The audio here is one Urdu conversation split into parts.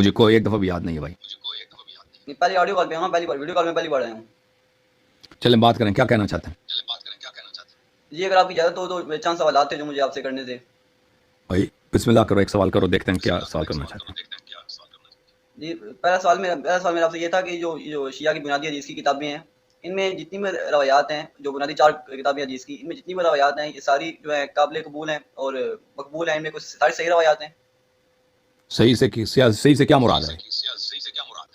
مجھے کوئی ایک دفعہ بھی یاد نہیں ہے بھائی. پہلی آڈیو کال پہ ہوں، پہلی بار ویڈیو کال میں پہلی بار آیا ہوں. چلیں بات کریں، کیا کہنا چاہتے ہیں جی اگر آپ کی اجازت ہو تو چند سوالات تھے جو مجھے آپ سے کرنے تھے. بھائی؟ بسم اللہ کرو، ایک سوال کرو، دیکھتے ہیں کیا سوال کرنا چاہتے ہیں. جی پہلا سوال میرا آپ سے یہ تھا کہ جو شیعہ کی بنیادی حدیث کی کتابیں ہیں، ان میں جتنی بھی روایات ہیں، جو بنیادی 4 کتابیں حدیث کی، ان میں جتنی بھی روایات ہیں یہ ساری جو ہے قابل قبول ہیں اور مقبول ہیں، ان میں کچھ ساری صحیح روایات ہیں. صحیح سے کیا مراد ہے؟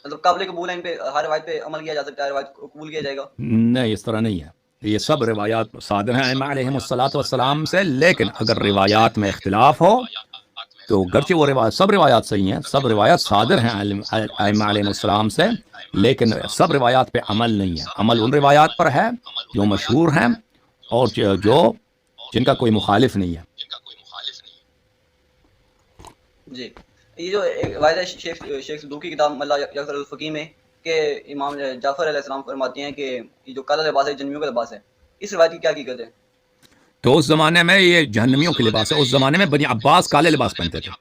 مطلب قابل قبول ہیں، ان پہ ہر روایت پہ عمل کیا جا سکتا ہے، روایت کو قبول کیا جائے گا. نہیں، اس طرح نہیں ہے. یہ سب روایات صادر ہیں ائمہ علیہم الصلوۃ والسلام سے، لیکن اگر روایات میں اختلاف ہو تو گرچہ وہ روایات سب روایات صحیح ہیں، سب روایات صادر ہیں ائمہ علیہم السلام سے، لیکن سب روایات پہ عمل نہیں ہے. عمل ان روایات پر ہے جو مشہور ہیں اور جن کا کوئی مخالف نہیں ہے. جی یہ جو روایت ہے شیخ صدوقی کی کتاب ملا یکسر الفقی میں کہ امام جعفر علیہ السلام فرماتے ہیں کہ یہ جو کالا لباس ہے جنمیوں کا لباس ہے، اس روایت کی کیا حقیقت ہے؟ تو اس زمانے میں یہ جہنمیوں کے لباس ہے. اس زمانے میں بنی عباس کالے لباس پہنتے تھے.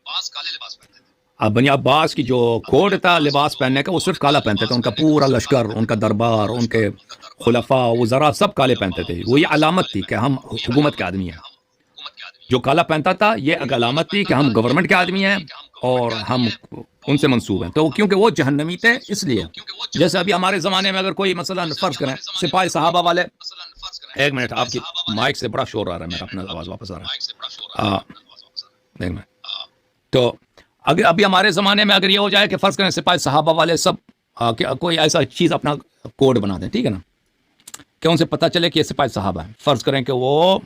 اب بنی عباس کی جو کوڈ تھا لباس پہننے کا، وہ صرف کالا پہنتے تھے. ان کا پورا لشکر، ان کا دربار، ان کے خلفاء وزراء سب کالے پہنتے تھے. وہ یہ علامت تھی کہ ہم حکومت کے آدمی ہیں. جو کالا پہنتا تھا یہ ایک علامت تھی کہ ہم گورنمنٹ کے آدمی ہیں اور ہم ان سے منسوب ہیں. تو کیونکہ وہ جہنمی تھے اس لیے. جیسے ابھی ہمارے زمانے میں اگر کوئی مثلا فرض کریں سپاہی صحابہ والے، ایک منٹ، آپ کی مائک سے بڑا شور آ رہا ہے، میرا اپنا آواز واپس آ رہا ہے. ایک منٹ. تو اگر ابھی ہمارے زمانے میں اگر یہ ہو جائے کہ فرض کریں سپاہی صحابہ والے سب کوئی ایسا چیز اپنا کوڈ بنا دیں، ٹھیک ہے نا، کہ ان سے پتہ چلے کہ یہ سپاہی صحابہ ہیں. فرض کریں کہ وہ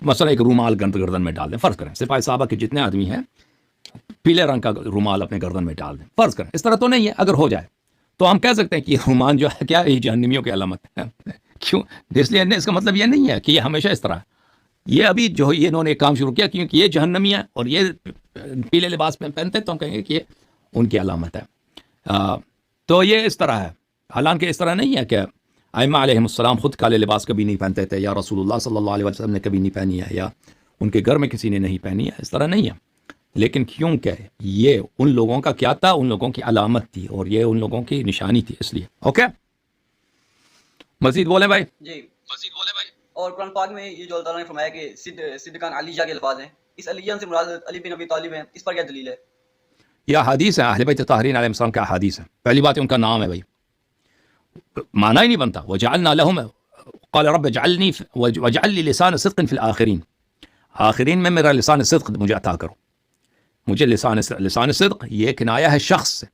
مثلا ایک رومال گردن میں ڈال دیں. فرض کریں سپاہی صحابہ کے جتنے آدمی ہیں پیلے رنگ کا رومال اپنے گردن میں ڈال دیں. فرض کریں اس طرح تو نہیں ہے. اگر ہو جائے تو ہم کہہ سکتے ہیں کہ یہ رومان جو ہے کیا یہ جہنمیوں کی علامت ہے. کیوں؟ اس لیے اس کا مطلب یہ نہیں ہے کہ یہ ہمیشہ اس طرح ہے. یہ ابھی جو انہوں نے کام شروع کیا کیونکہ یہ جہنمی ہے اور یہ پیلے لباس پہنتے تو ہم کہیں گے کہ یہ ان کی علامت ہے. تو یہ اس طرح ہے. حالانکہ اس طرح نہیں ہے کہ ائمہ علیہم السلام خود کالے لباس کبھی نہیں پہنتے تھے، یا رسول اللہ صلی اللہ علیہ وسلم نے کبھی نہیں پہنی ہے، یا ان کے گھر میں کسی نے نہیں پہنی ہے. اس طرح نہیں ہے. لیکن کیونکہ یہ ان لوگوں کا کیا تھا، ان لوگوں کی علامت تھی اور یہ ان لوگوں کی نشانی تھی، اس لیے. اوکے، مزید بولیں بھائی. جی مزید بولیں بھائی. اور قرآن پاک میں یہ جو اللہ تعالیٰ نے فرمایا کہ صدقان علیہ کے الفاظ ہیں، اس علیہ سے مراد علی بن ابی طالب ہیں، اس پر کیا دلیل ہے؟ یہ حدیث ہے اہل بیت طاہرین علیہ السلام کا حدیث ہے. پہلی بات ان کا نام ہے بھائی، معنی ہی نہیں بنتا. وجعلنا لهم قال رب اجعلنی واجعل لي لسان صدق في الآخرین، آخرین میں میرا لسان صدق مجھے عطا کرو. مجھے لسان صدق یہ کنایا ہے شخص سے،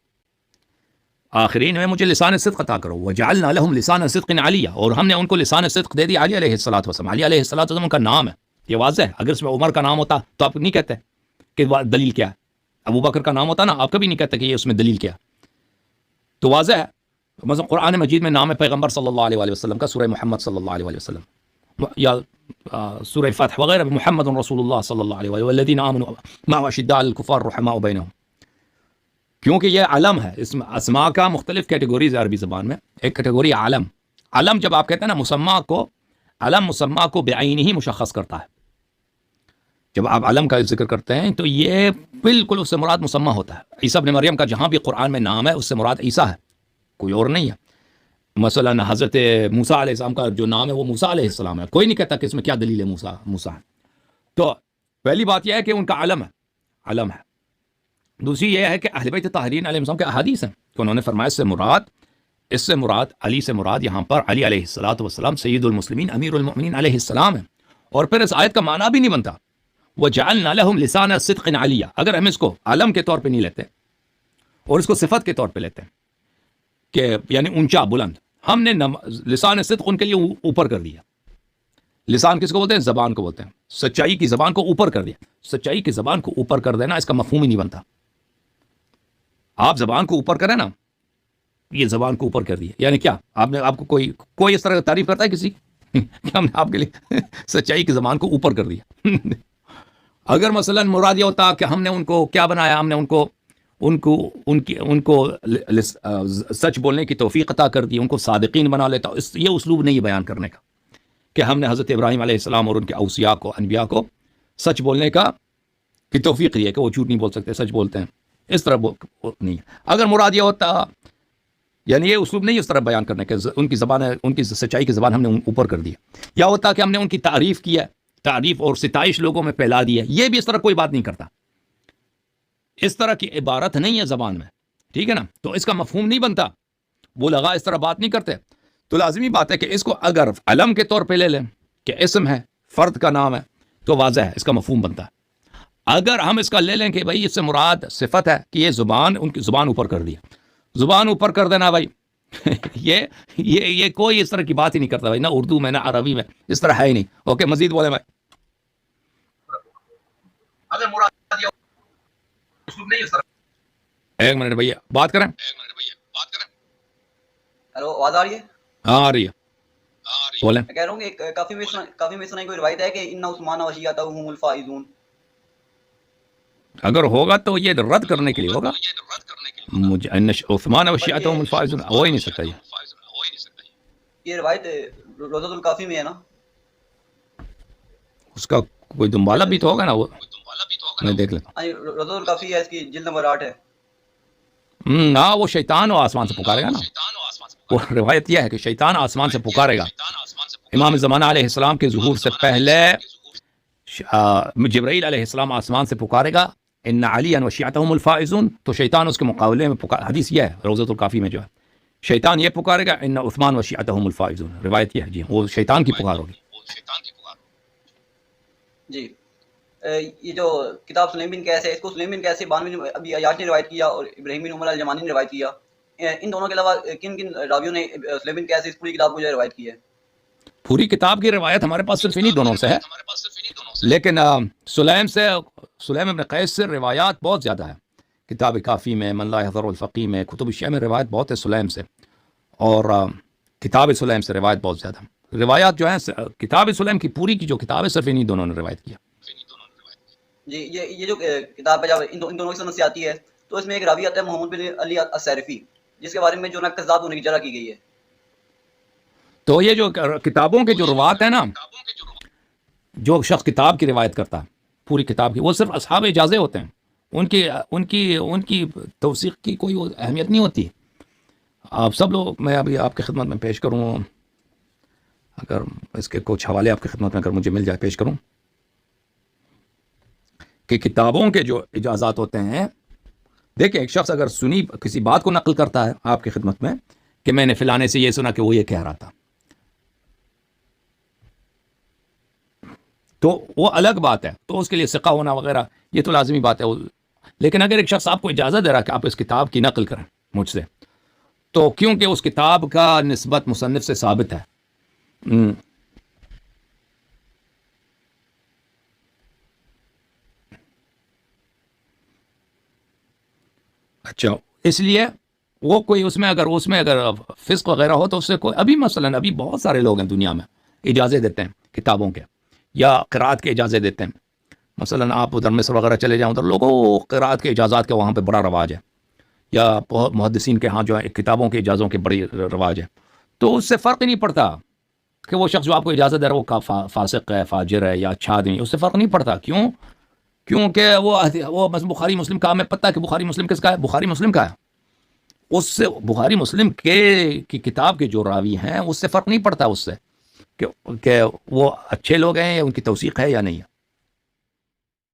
آخرین میں مجھے لسان صدق عطا کرو. وجعلنا لهم لسان صدق علیہ، اور ہم نے ان کو لسان صدق دے دیا علی علیہ الصلوۃ والسلام. علی علیہ الصلوۃ والسلام کا نام ہے، یہ واضح ہے. اگر اس میں عمر کا نام ہوتا تو آپ نہیں کہتے کہ دلیل کیا ہے. ابو بکر کا نام ہوتا نا، آپ کبھی نہیں کہتے کہ یہ اس میں دلیل کیا. تو واضح ہے. مثلا قرآن مجید میں نام ہے پیغمبر صلی اللہ علیہ وسلم کا، سورہ محمد صلی اللہ علیہ وسلم یا سورہ فتح وغیرہ، محمد رسول اللہ صلی اللہ علیہ وسلم والذین آمنوا معه اشداء علی الکفار رحماء بینہم. کیونکہ یہ علم ہے. اس میں اسماء کا مختلف کیٹیگوریز ہے عربی زبان میں. ایک کیٹیگوری علم. علم جب آپ کہتے ہیں نا مسمى کو، علم مسمى کو بعینہ ہی مشخص کرتا ہے. جب آپ علم کا ذکر کرتے ہیں تو یہ بالکل اس سے مراد مسمى ہوتا ہے. عیسیٰ ابن مریم کا جہاں بھی قرآن میں نام ہے اس سے مراد عیسیٰ ہے، کوئی اور نہیں ہے. مثلا حضرت موسیٰ علیہ السلام کا جو نام ہے وہ موسیٰ علیہ السلام ہے. کوئی نہیں کہتا کہ اس میں کیا دلیل ہے موسیٰ ہے. تو پہلی بات یہ ہے کہ ان کا علم ہے، علم ہے. دوسری یہ ہے کہ اہل بیت طاہرین علیہ السلام کے احادیث ہیں کہ انہوں نے فرمایا اس سے مراد علی سے مراد یہاں پر علی علیہ الصلوۃ والسلام سید المسلمین امیر المؤمنین علیہ السلام ہے. اور پھر اس آیت کا معنی بھی نہیں بنتا وجعلنا لهم لسان صدق علیہ. اگر ہم اس کو علم کے طور پہ نہیں لیتے اور اس کو صفت کے طور پہ لیتے ہیں کہ یعنی اونچا بلند، ہم نے لسان صدق ان کے لیے اوپر کر دیا. لسان کس کو بولتے ہیں؟ زبان کو بولتے ہیں. سچائی کی زبان کو اوپر کر دیا. سچائی کی زبان کو اوپر کر دینا اس کا مفہوم ہی نہیں بنتا. آپ زبان کو اوپر کریں نا، یہ زبان کو اوپر کر دیا یعنی کیا؟ آپ کو کوئی اس طرح کا تعریف کرتا ہے کسی کہ ہم نے آپ کے لیے سچائی کی زبان کو اوپر کر دیا. اگر مثلا مراد یہ ہوتا کہ ہم نے ان کو کیا بنایا، ہم نے ان کو سچ بولنے کی توفیق عطا کر دی، ان کو صادقین بنا لیتا. یہ اسلوب نہیں ہے بیان کرنے کا کہ ہم نے حضرت ابراہیم علیہ السلام اور ان کے اوصیاء کو، انبیاء کو سچ بولنے کی توفیق دی ہے کہ وہ جھوٹ نہیں بول سکتے، سچ بولتے ہیں. اس طرح وہ نہیں ہے. اگر مراد یہ ہوتا، یعنی یہ اسلوب نہیں اس طرح بیان کرنے کہ ان کی زبان ہے، ان کی سچائی کی زبان ہم نے اوپر کر دی، یا ہوتا کہ ہم نے ان کی تعریف کی ہے، تعریف اور ستائش لوگوں میں پھیلا دی ہے، یہ بھی اس طرح کوئی بات نہیں کرتا. اس طرح کی عبارت نہیں ہے زبان میں، ٹھیک ہے نا. تو اس کا مفہوم نہیں بنتا. وہ لگا اس طرح بات نہیں کرتے. تو لازمی بات ہے کہ اس کو اگر علم کے طور پہ لے لیں کہ اسم ہے، فرد کا نام ہے، تو واضح ہے، اس کا مفہوم بنتا ہے. اگر ہم اس کا لے لیں کہ بھائی اس سے مراد صفت ہے کہ یہ زبان، ان کی زبان اوپر کر دیا، زبان اوپر کر دینا بھائی یہ کوئی اس طرح کی بات ہی نہیں کرتا بھائی، نہ اردو میں نہ عربی میں اس طرح ہے ہی نہیں. اوکے، مزید بولیں بھائی. اگر مراد یہ اسلوب نہیں اس طرح. ایک منٹ بھیا بات کریں. ہیلو، آواز آ رہی ہے؟ ہاں آ رہی ہے، بولیں. میں کہہ رہا ہوں کہ کافی میں سنائی کوئی روایت ہے کہ ان عثمان و شیعتهم الفائزون. اگر ہوگا تو یہ رد کرنے کے لیے ہوگا. مجھے عثمان و شیعتهم الفائزون ہو ہی نہیں سکتا. یہ روایت روضۃ الکافی میں ہے نا؟ اس کا کوئی دنبالہ بھی تو ہوگا نا، وہ میں دیکھ لیتا ہاں، روضۃ الکافی ہے، اس کی جلد نمبر 8 ہے. ہوں. ہاں، وہ شیطان و آسمان سے پکارے گا نا. وہ روایت یہ ہے کہ شیطان آسمان سے پکارے گا. امام زمانہ علیہ السلام کے ظہور سے پہلے جبرائیل علیہ السلام آسمان سے پکارے گا ان علی و شیعتهم الفائزون، تو شیطان اس کے مقابلے میں حدیث یہ ہے روضۃ الکافی میں جو ہے، شیطان یہ پکارے گا ان عثمان و شیعتهم الفائزون. روایت یہ ہے جی، وہ شیطان کی پکار ہوگی. جی، یہ جو کتاب سلیم بن کیس ہے، اس کو سلیم بن کیس سے بانوی ابھی عیاش نے روایت کیا اور ابراہیم بن عمر الجمانی نے روایت کیا. ان دونوں کے علاوہ کن کن راویوں نے سلیم بن کیس اس پوری کتاب کو جو ہے روایت کی ہے؟ پوری کتاب کی روایت ہمارے پاس صرف انہی دونوں سے ہے، لیکن سلیم بن قیس سے روایات بہت زیادہ ہے. کتاب کافی میں، من لا يحضر الفقی میں، کتب الشیعہ میں روایت بہت ہے سلیم سے، اور کتاب سلیم سے روایت بہت زیادہ. روایات جو ہیں کتاب سلیم کی پوری کی جو کتاب ہے صرف انہی دونوں نے روایت کیا. جی، یہ جو کتاب ہے جب ان دونوں کی سند سے آتی ہے تو اس میں ایک راوی آتا ہے محمد بن علی السیرفی، جس کے بارے میں جو نا کذاب ہونے کی جرح کی گئی ہے. تو یہ جو کتابوں کے جو روات ہیں نا، جو شخص کتاب کی روایت کرتا ہے پوری کتاب کی، وہ صرف اصحاب اجازے ہوتے ہیں. ان کی توثیق کی کوئی اہمیت نہیں ہوتی. آپ سب لوگ، میں ابھی آپ کی خدمت میں پیش کروں، اگر اس کے کچھ حوالے آپ کی خدمت میں اگر مجھے مل جائے پیش کروں، کہ کتابوں کے جو اجازات ہوتے ہیں. دیکھیں، ایک شخص اگر سنی کسی بات کو نقل کرتا ہے آپ کی خدمت میں کہ میں نے فلانے سے یہ سنا کہ وہ یہ کہہ رہا تھا، تو وہ الگ بات ہے، تو اس کے لیے ثقہ ہونا وغیرہ یہ تو لازمی بات ہے. لیکن اگر ایک شخص آپ کو اجازت دے رہا کہ آپ اس کتاب کی نقل کریں مجھ سے، تو کیونکہ اس کتاب کا نسبت مصنف سے ثابت ہے، اچھا، اس لیے وہ کوئی اس میں اگر فسق وغیرہ ہو تو اس سے کوئی، ابھی مثلا ابھی بہت سارے لوگ ہیں دنیا میں اجازت دیتے ہیں کتابوں کے یا قرات کے اجازت دیتے ہیں. مثلا آپ ادھر مصر وغیرہ چلے جائیں، ادھر لوگوں قرات کے اجازات کے وہاں پہ بڑا رواج ہے، یا محدثین کے ہاں جو ہے کتابوں کے اجازوں کے بڑی رواج ہے. تو اس سے فرق ہی نہیں پڑتا کہ وہ شخص جو آپ کو اجازت دے رہا ہے وہ فاسق ہے، فاجر ہے یا اچھا آدمی، اس سے فرق نہیں پڑتا. کیونکہ وہ بخاری مسلم کا، ہمیں پتہ ہے کہ بخاری مسلم کس کا ہے، بخاری مسلم کا ہے. اس سے بخاری مسلم کی کتاب کے جو راوی ہیں اس سے فرق نہیں پڑتا اس سے کہ وہ اچھے لوگ ہیں یا ان کی توثیق ہے یا نہیں ہے.